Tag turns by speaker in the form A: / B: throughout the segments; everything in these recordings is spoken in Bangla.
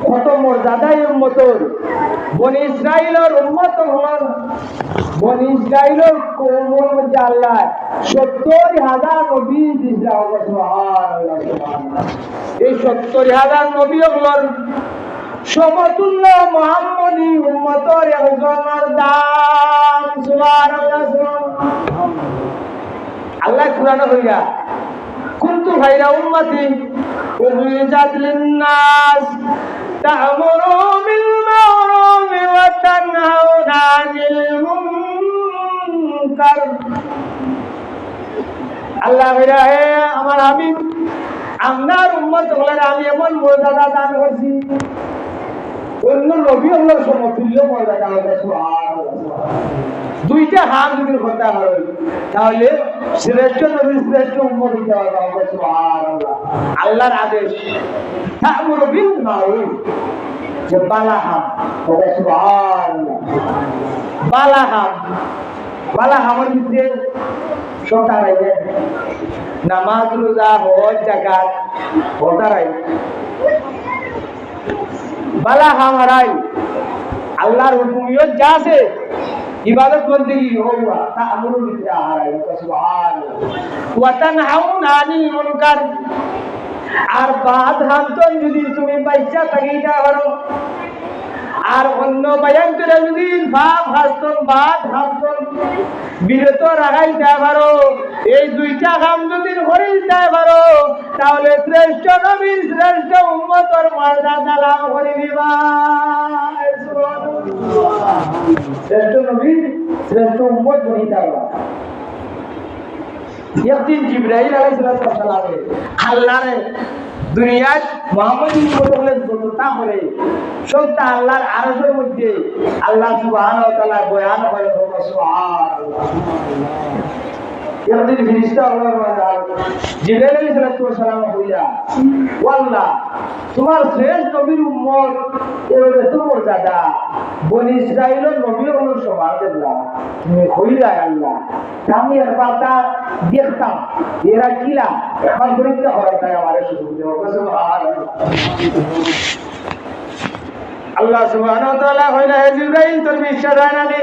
A: কত মর্যাদায় উম্মতর বনি ইসরাইলের উম্মত হল বনি ইসরাইলের কওমের মধ্যে আল্লাহ ৭০,০০০ নবী দিয়েছে। সুবহানাল্লাহ সুবহানাল্লাহ। এই ৭০,০০০ নবী হলর সমতুল্য মুহাম্মদী উম্মতর একজনের দাম। সুবহানাল্লাহ সুবহানাল্লাহ। আল্লাহ কুরআনে কইরা কুনতু খায়রা উম্মতি উখরিজাত লিন-নাস তা'মুরু বিল মা'রুফি ওয়া তানহাউনা 'আনিল মুনকার। আল্লাহ কইরা হে আমার হাবিব আপনার উম্মত হলেন আমি এমন মর্যাদা দান করছি অন্য নবী হলোর সমতুল্য মর্যাদা হবে। সুবহানাল্লাহ। দুইটা হাত যদি কথা হয় তাহলে শ্রেষ্ঠ নবী শ্রেষ্ঠ উম্মত হতে হবে। সুবহানাল্লাহ। আল্লাহর আদেশ তা'মুরু বিল মা'রুফ যে বালাহাম হবে। সুবহানাল্লাহ। বালাহামের ভিতরে সবটা রয়েছে নামাজ রোজা হজ যাকাত ওটা রয়েছে বালাহাম হারাই আল্লাহর হুকুমিয়ত যা আছে ইবাদত বন্দেগী হোয়া তা'মুরু ভিতরে হারাই। সুবহানাল্লাহ। ওয়া তানহাউনা আনিল মুনকার। আর বাদ হান্তন যদি তুমি বাইচা থাকিটা করো আর অন্য বায়ান করে যদি ভাব হাস্তন বাদ হান্তন বিরত রাখাইতে পারো এই দুইটা কাম যদি করিতে পারো তাহলে শ্রেষ্ঠ নবীর শ্রেষ্ঠ উম্মতের মর্যাদা লাভ করে দিবা। শ্রেষ্ঠ নবীর শ্রেষ্ঠ উম্মত বনিতে পারবা। একদিন জিবরাইল আলাইহিস সালাম আল্লাহরে দুনিয়ার মুহাম্মদী উম্মত বলে যতটা করে সবটা আল্লাহর আরশের মধ্যে আল্লাহ সুবহানাহু ওয়া তাআলা বয়ান করে। সুবহানাল্লাহ। একদিন ফেরেশতা জিবরাইল আলাইহিস সালাম কইলা ও আল্লাহ তোমার শ্রেষ্ঠ নবীর উম্মত এর এত মর্যাদা বনি ইসরাইলের নবী হলো সমান দেখলাম তুমি কইলা আল্লাহ আমি এর পাতা দেখতাম এরা কিলা এখন পরীক্ষা করা তাই আমারে শুরু দেব। সুবহানাল্লাহ। আল্লাহ সুবহানাহু ওয়া তাআলা কইলা হে জিবরাইল তোর বিশ্বাস হয় না নি?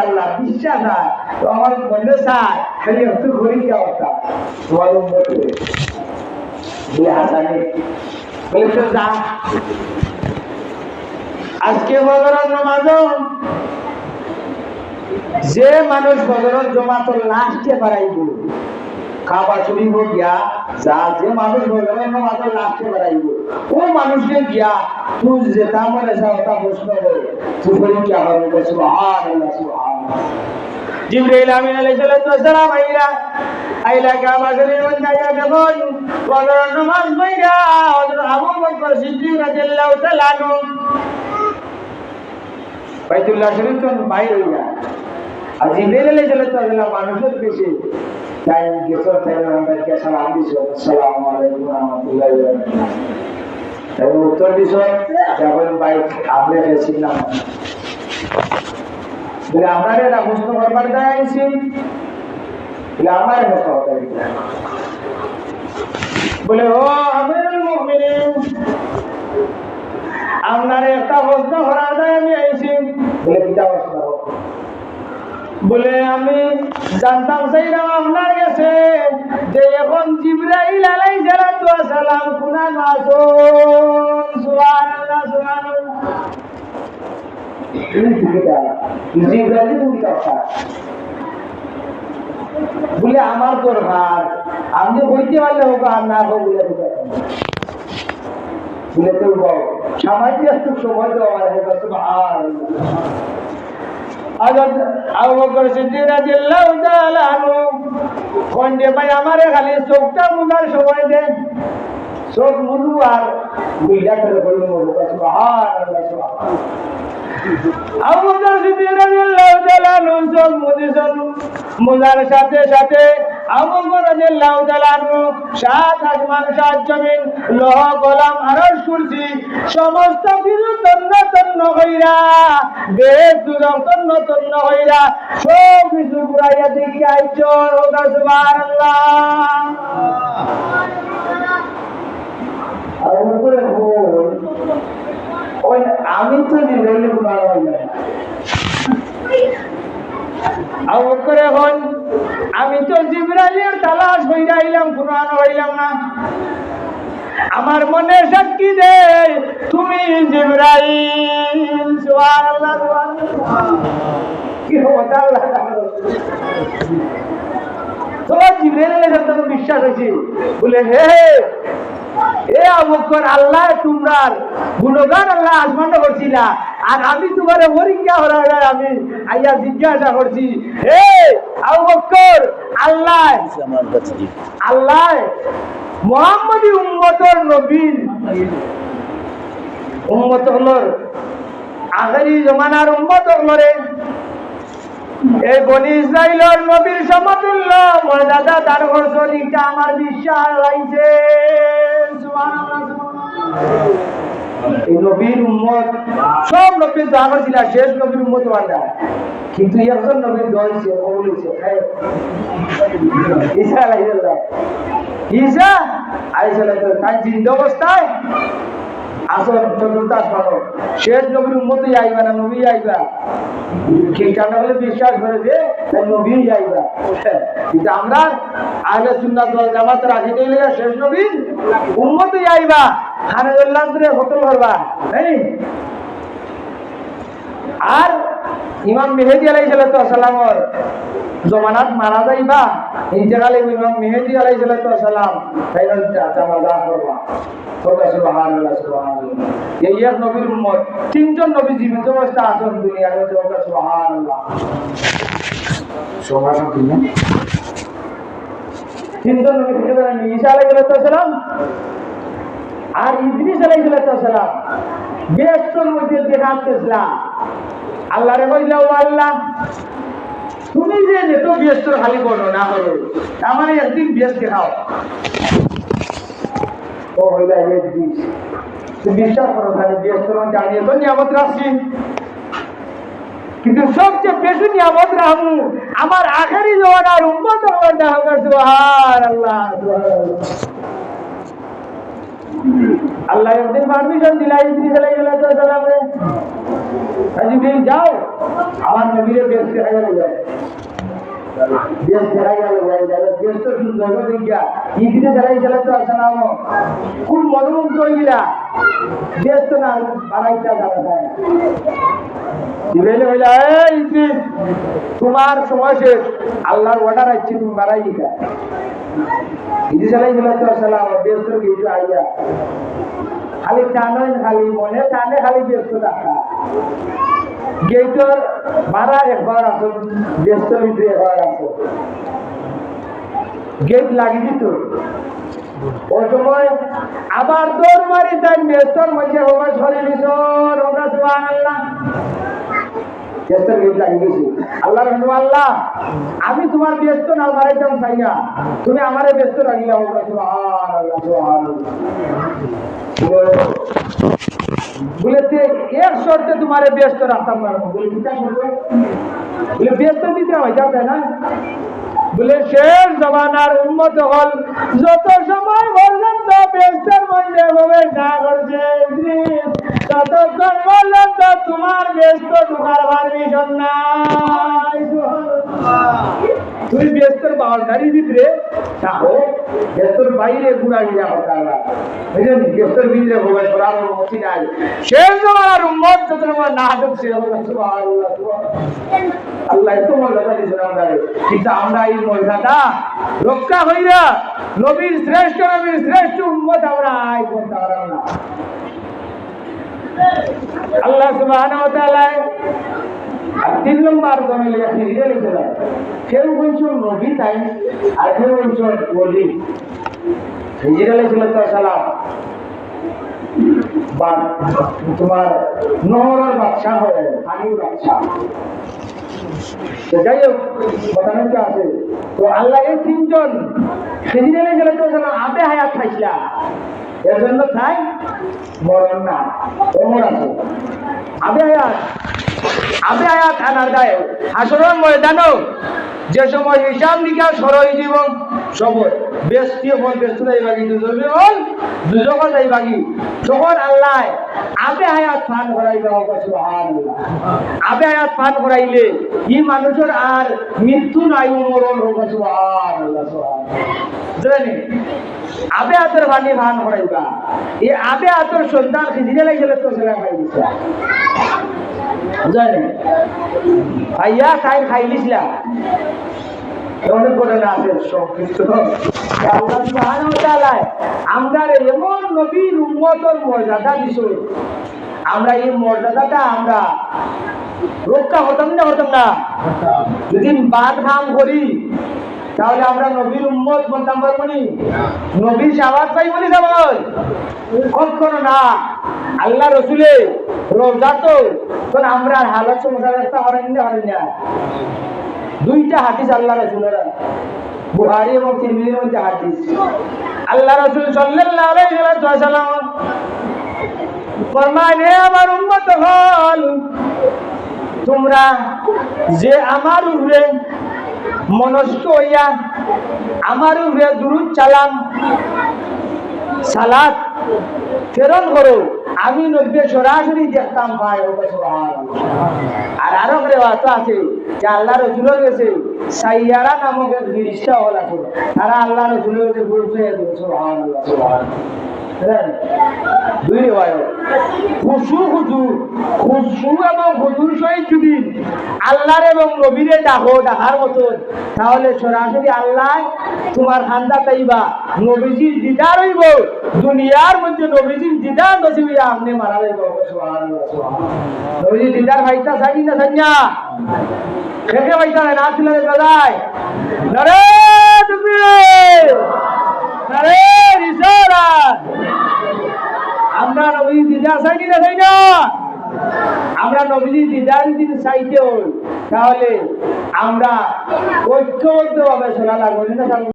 A: আল্লাহ বিশ্বাস হয় তো আমার মনে চায় খালি একটু পরীক্ষা করতাম তোমার উম্মত বলে হাসানি বলে তো যা আজকে বদরের নামাজ যে মানুষ বদরের জমাতর লাস্টে বাড়াইব খাবার চুরিব গিয়া যা যে মানুষ বদরের নামাজের লাস্টে বাড়াইব ও মানুষকে গিয়া তুই যেটা মনে চাও তা প্রশ্ন করে তুই পরীক্ষা হবে। সুবহানাল্লাহ সুবহানাল্লাহ। জিবরাইল আমিন আলাইহিস সালাম আইলা কাবা শরীফ যাইয়া দেখুন বদরের নামাজ পড়া হযরত আবু বকর সিদ্দিক রাদিয়াল্লাহু তাআলা আনহু বাইতুল্লাহ শরীফ তো বাইরে হইয়া আর জিবরাইল আলাইহিস সালাম মানুষের বেশি তাই গেছো তাই আমাদেরকে সালাম দিছো আসসালামু আলাইকুম ওয়া রাহমাতুল্লাহি ওয়া বারাকাতুহু তাই উত্তর দিছো যখন বাইক আপনি গেছিলাম বলে আমারে না প্রশ্ন করবার দায় আইছি বলে আমারে কথা বলতে বলে ও আমিরুল মুমিনিন আপনার একটা প্রশ্ন করার দায় আমি আইছি বলে কিটা প্রশ্ন বলে আমি জানতাম চাইলাম আপনার কাছে যে এখন জিবরাইল আলাইহিস সালাম কুরআন আসুন। সুবহানাল্লাহ সুবহানাল্লাহ। জিবরাইল তুমি কথা বলে আমার দরকার আমি বইতে পারলে হোক আর না হোক বলে বলে তো সামাজিক একটু সময় দেওয়া হয়। আবু বকর সিদ্দিক রাদিয়াল্লাহু তাআলা আনহু খন্ডে ভাই আমারে খালি চোখটা মুজার সময় দেন চোখ মুজু আর বুইলা করে বলবো সুবহানাল্লাহ সুবহানাল্লাহ। আবু বকর সিদ্দিক রাদিয়াল্লাহু তাআলা আনহু চোখ মুজিছেন মুজার সাথে সাথে আবু বকর রাদিয়াল্লাহু তাআলা আনহু সাত আসমান সাত জমিন লৌহ কলম আরশ কুরসি সমস্ত কিছু তন্ন তন্ন হইরা বেদ দুরং তন্ন তন্ন হইরা সব কিছু ঘুরাইয়া দেখি আইছো। সুবহানাল্লাহ। আবু বকর আমি তো জিব্রাইল গুনাহ হয় না আবু বকর এখন আমি তো জিব্রাইলের তালাশ হইরা আইলাম কুরআন হইলাম না আমার মনে সাক্ষী দে তুমি জিব্রাইল সুবহানাল্লাহ সুবহানাল্লাহ কি হতা আল্লাহ তো জিব্রাইলের সাথে বিশ্বাস হইছে বলে হে এ আবু বকর আল্লাহ তোমরার গুণগান আল্লাহ আসমান করছিলা আর আমি তোমারে পরীক্ষা করার আমি আইয়া জিজ্ঞাসা করছি হে আবু বকর আল্লাহ আল্লাহ মুহাম্মদী উম্মতর নবীর উম্মত হলর আখেরি জমানার উম্মত হলরে এই বনি ইসরাইলের নবীর সমতুল্য মর্যাদা দান করছো এটা আমার বিশ্বাস হইছে সুবহানাল্লাহ এই নবীর উম্মত সব নবীর দোয়া করছিল শেষ নবীর উম্মত বান্দা কিন্তু একজন নবীর দোয়া হইছে কবুল হইছে ঈসা আলাইহিস সালাম ঈসা আলাইহিস সালাম তার জিন্দা অবস্থায় আসল চতুর্থ আসমানো শেষ নবীর উম্মতই আইবা না নবী আইবা খ্রিস্টানরা বলে বিশ্বাস করে যে নবী আইবা কিন্তু আমরা আহলে সুন্নাত ওয়াল জামাতের আকিদা হইলে শেষ নবীর উম্মতই আইবা খানাতুল্লাহ ধরে হোটেল করবা তাই আর ইমাম মেহেদী আলাইহিস সালামের জমানাত মারা যাইবা ইন্তেকালে ইমাম মেহেদী আলাইহিস সালাম তাইরা জানাজা করবা সুবহানাল্লাহ সুবহানাল্লাহ এই এক নবীর উম্মত তিনজন নবী জীবিত অবস্থা আছেন দুনিয়ার মধ্যে সুবহানাল্লাহ সুবহানাল্লাহ তিনজন নবী ছিলেন ঈসা আলাইহিস সালাম আর ইদ্রিস আলাইহিস সালাম বেহেশতের মধ্যে দেখাতেছিলা আল্লাহরে কইলা ও আল্লাহ তুমি যে এত বেহেশতের খালি বর্ণনা করো আমারে একদিন বেহেশত দেখাও ও হইলা ইদ্রিস তুমি বিশ্বাস করো খালি বেহেশতের মধ্যে আমি এত নিয়ামত রাখছি কিন্তু সবচেয়ে বেশি নিয়ামত রাখবো আমার আখেরি জমানার উম্মত হবে সুবহানাল্লাহ আল্লাহ একদিন পারমিশন দিলা ইদ্রিস আলাইহিস সালামে জিবরিল যাও আমার নবীরে বেশ দেখাইয়া যায় বেশ দেখাইয়া যায় বেশ তো সুন্দর দেখিয়া ইদ্রিস আলাইহিস সালাম খুব মনোমুগ্ধ হইলা বেশ তো না বাড়াইটা যাবে জিবরিল কইলা এই ইদ্রিস তোমার সময় শেষ আল্লাহর অর্ডার আছে তুমি বাড়াই দিতা ইদ্রিস আলাইহিস সালাম বেশ তো কিছু আইয়া খালি টানেন খালি মনে টানে খালি ব্যস্ত রাখা গেটর ভাড়া একবার আসো ব্যস্ত ভিতরে একবার আসো গেট লাগিয়ে দিত ওই সময় আবার দৌড় মারি তাই ব্যস্তর মধ্যে হবার ছড়িয়ে দিত ওরা সুবহানাল্লাহ ব্যস্ত গেট লাগিয়ে দিয়েছি আল্লাহ রহমান আল্লাহ আমি তোমার ব্যস্ত না মারাইতাম চাই না তুমি আমারে ব্যস্ত রাখিলা ওরা সুবহানাল্লাহ সুবহানাল্লাহ বলেছে এক শর্তে তোমারে ব্যস্ত রাখতাম পারবো বলে চিন্তা করবো বলে ব্যস্ত দিতে হয় যাবে না বলে শেষ জমানার উম্মত হল যত সময় পর্যন্ত ব্যস্তের মধ্যে প্রবেশ না করছে ততক্ষণ পর্যন্ত তোমার ব্যস্ত ঢোকার পারমিশন নাই তুই ব্যস্তর বাউন্ডারির ভিতরে থাকো ব্যস্তর বাইরে ঘুরা গিয়া হতা বুঝলেন ব্যস্তর ভিতরে প্রবেশ করার অনুমতি নাই শেষ জমানার উম্মত যত সময় না ঢুকছে সুবহানাল্লাহ আল্লাহ এত মর্যাদা দিয়েছেন আমরা কিন্তু আমরা এই মর্যাদা রক্ষা হইরা নবীর শ্রেষ্ঠ উম্মত আমরা আয় করতে পারলাম না আল্লাহ সুবহানাহু ওয়া তাআলা আর 3 নম্বর দলিল লিখে দিলেন কেউ বলছেন নবী তাই আর কেউ বলছেন ওলি হিজর আলাইহিস সালাম বা তোমার নহরের বাদশা হয় পানির বাদশা যাই হোক কথা আছে তো আল্লাহ এই 3 জন হিজর আলাইহিস সালাম আবে হায়াত খাইছিলা এর জন্য তাই মরণ না ওমর আছে আবে হায়াত আনার গায়ে হাসরের ময়দানও যে সময় হিসাব নিকাশ সরই জীবন শপথ বেস্টিও বল বেস্ট নাই বাকি দুজনে বল দুজনে যাই বাকি তখন আল্লাহ আবে হায়াত ফান করাইবা সুবহানাল্লাহ আবে হায়াত ফান করাইলে ই মানুষের আর মৃত্যু নাই মরণ হবে সুবহানাল্লাহ সুবহানাল্লাহ জানেন আবে হাতের পানি ফান করাইবা এই আবে হাতের সন্তান খিজিরে লাগলে তো সেলা খাই দিছে জানেন আইয়া খাইলিছিলা অনেক ঘটনা আছে সংক্ষিপ্ত আল্লাহ সুবহানাহু ওয়া তাআলা আমরা এমন নবীর উম্মতের মর্যাদা দিছো আমরা এই মর্যাদাটা আমরা রক্ষা হতাম না যদি বাদ কাম করি তাহলে আমরা নবীর উম্মত বলতাম পারবো নি নবীর শাবাত পাই বলি সবাই কখনো না আল্লাহ রসুলে রোজা তো আমরা হালত সমস্যা করেন না দুইটা হাদিস আল্লাহ রাসূলের বুখারী এবং তিরমিজির মধ্যে হাদিস আল্লাহ রাসূল সাল্লাল্লাহু আলাইহি ওয়াসাল্লাম ফরমান হে আমার উম্মত হল তোমরা যে আমার উপরে মনস্ক হইয়া আমার উপরে দুরূদ চালান সালাত প্রেরণ করো আমি নবী সরাসরি দেখতাম ভাই আর আরো রেওয়াজ আছে যে আল্লাহ রসুলের কাছে সাইয়ারা নামক এক ফেরেশতা হল আছে তারা আল্লাহ রসুলের কাছে বলছে সুবহানাল্লাহ সুবহানাল্লাহ দুই রেওয়ায়ত খুশু এবং হুজুর সহিত যদি আল্লাহর এবং নবীরে ডাকার মতো তাহলে সরাসরি আল্লাহ তোমার খান্দা পাইবা নবীজির দিদার হইব দুনিয়ার মধ্যে নবীজির দিদার নসিব হইয়া আপনি মারা যাইব সুবহানাল্লাহ সুবহানাল্লাহ নবীজির দিদার ভাইতা চাই না সাইয়া খেকে ভাইতা না ছিলে বাজায় নরে তুমি নরে রিসালাত আমরা নবীজির দিদার চাই না আমরা নবীজির দিদার যদি চাইতে হই তাহলে আমরা ঐক্যবদ্ধভাবে চলা লাগবে না।